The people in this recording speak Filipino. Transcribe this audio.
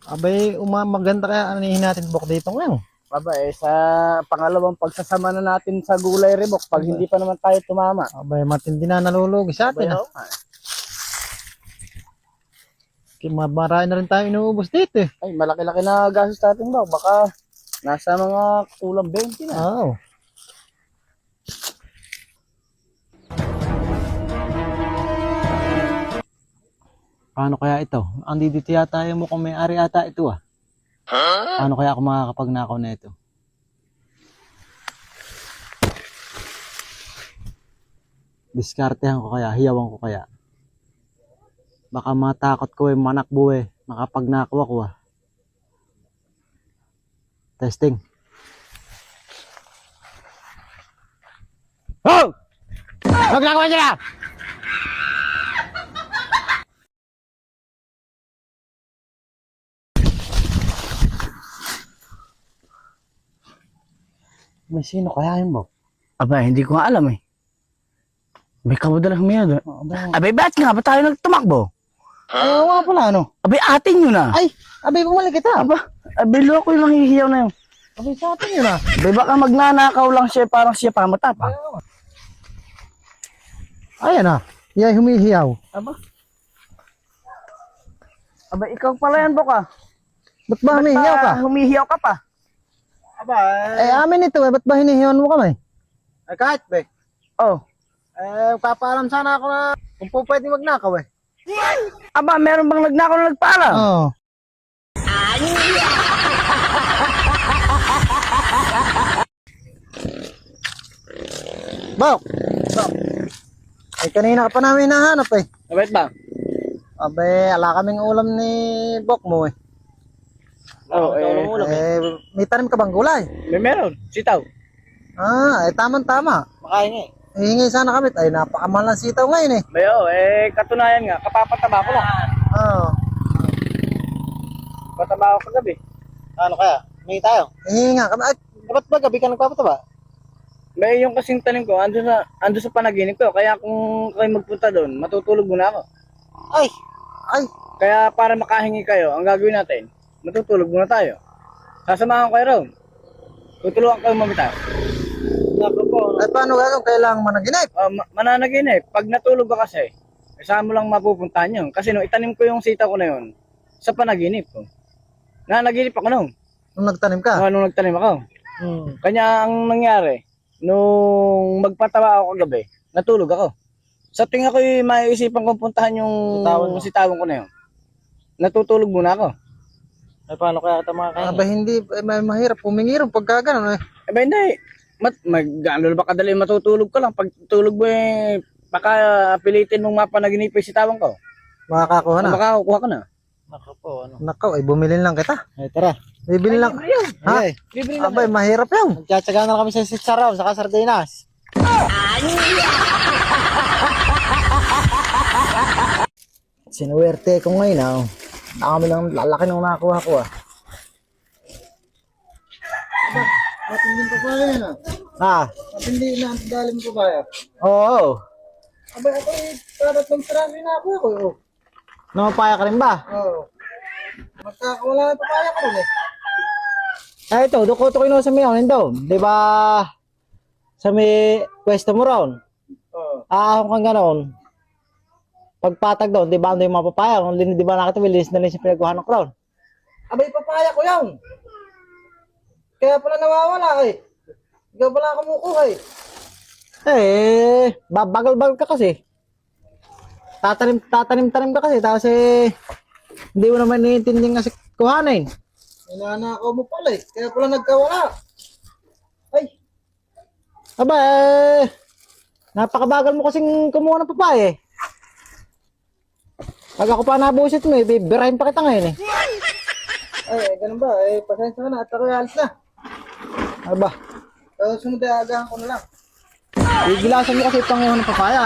Abay, maganda kaya anihin natin bok dito ngayon. Aba sa pangalawang pagsasama na natin sa gulay rebok, pag hindi pa naman tayo tumama. Abay, matindi na nalulugi sa atin. Abay, Marami na rin tayo inuubos dito eh. ay, malaki-laki na gastos natin ba? Baka nasa mga kulang 20 na. Oo. Paano kaya ito? Andi dito yata yung mukhang may-ari ata ito ah. Paano kaya ako makakapagnakaw na ito? Diskartehan ko kaya, hiyawan ko kaya. Baka matakot ko eh, manakbo eh. Makapagnakaw ako ah. Testing. Oh! Magnakaw niya! May sino kaya yun, Bob? Aba, hindi ko nga alam eh. Abay, kabudala humiya doon. Abay, ba't nga ba tayo nagtumakbo? Oo nga pala, ano? Abay, atin yun ah. Ay, abay, bumalik kita. Abay, loko yung hihiyaw na yun. Abay, sa atin yun ah. Abay, baka magnanakaw lang siya, parang siya pa matapang. Ayan ah. Yay, humihiyaw. Aba. Abay, ikaw pala yan, Bok ah. Ba't ba humihiyaw ka? Humihiyaw ka pa. Aba, eh amin ito eh. Ba't ba hinihiyawan mo kami? Eh kahit be. Oh. Eh, papaalam sana ako na kung po pwede magnakaw eh. Aba, meron bang nagnakaw na nagpaalam? Oo. Bok! Bok! Eh, kanina ka pa namin hinahanap eh. Abay ba? Abe, ala kaming ulam ni Bok mo eh. Oh, Eh, may tanim ka bang gulay? meron. Sitaw. Ah, eh tamang-tama. Makahingi. Hihingi sana kami. Ay, napakamahal ng sitaw ngayon eh. Bayo, katunayan nga, kapapataba ko lang. Oo. Pataba ako kagabi. Ano kaya? Hingi tayo? Hihingi nga kami. Ay, ba't ba gabi ka nagpapataba? May yung kasing tanim ko, ando sa panaginip ko. Kaya kung kayo magpunta doon, matutulog muna ako. Ay! Ay! Kaya para makahingi kayo, ang gagawin natin, matutulog muna tayo. Sasamahan ko kayo ron. Tutulungan kayo mamita. Naku po. Ay, paano gagawin? Kailangan managinip. Mananaginip. Pag natulog ka kasi, saan mo lang mapupuntahan yun. Kasi nung itanim ko yung sitaw ko na yun, sa panaginip ko. Nanaginip ako nung. Nung nagtanim ka? Nung nagtanim ako. Kanya ang nangyari, nung magpatawa ako kagabi, natulog ako. Sa tingin ko yung maiisipan kong puntahan yung sitawan ko na yun. Natutulog muna ako. Ay, paano kaya ito mga kain? Aba, hindi. May mahirap. Pumingirap pagka gano'n eh. Aba, hindi. Gano'n ba kadali matutulog ka lang? Pag tulog mo baka pilitin mong mapanaginip yung sitawan ko. Makakakuha na. Makakakuha ka na. Naku po, ano? Naku, ay bumili lang kita. Ay, tara. Bibili lang. Libre yun. Ha? Libre lang. Abay, mahirap yun. Magtsatsaga na kami sa sitsaraw, saka sardinas. Sinuwerte ko ngayon ah. Nakami lang lalaki nung nakakuha ko ah. Matinding pa ba yan ah? Ha? Matindi na ang dalim ko ba yan? Oo. Abay, ako tatlong sarami na ako oh. Namapaya ka rin ba? Oo. Magkakawala na papaya ko rin eh. Ah, ito, duko to kinuha sa miyaw nindo. Di ba sa may pwesto mo ron? Oo. Aahong kang ganoon. Pagpatag doon, di ba ano yung mga papaya? Kung di ba nakita, linis na linis yung pinagkuhan ng crown. Abay, papaya ko yan. Kaya pala nawawala eh. Ikaw pala kumukuha eh. Eh, babagal-bagal ka kasi. Tatanim ka kasi. Tapos hindi mo naman naiintindihan kasi kuhanin. Inanakaw mo pala eh. Kaya pala nagkawala. Ay. Aba napakabagal mo kasing kumuha ng papaya eh. Pag ako pa nabusit mo, bibirahin pa kita ngayon eh. Ay, ganun ba? Eh, pasensya ka na at ako alis na. Ano ba? Sunod ay agahan ko na lang. Igilasan mo kasi panguha ng papaya.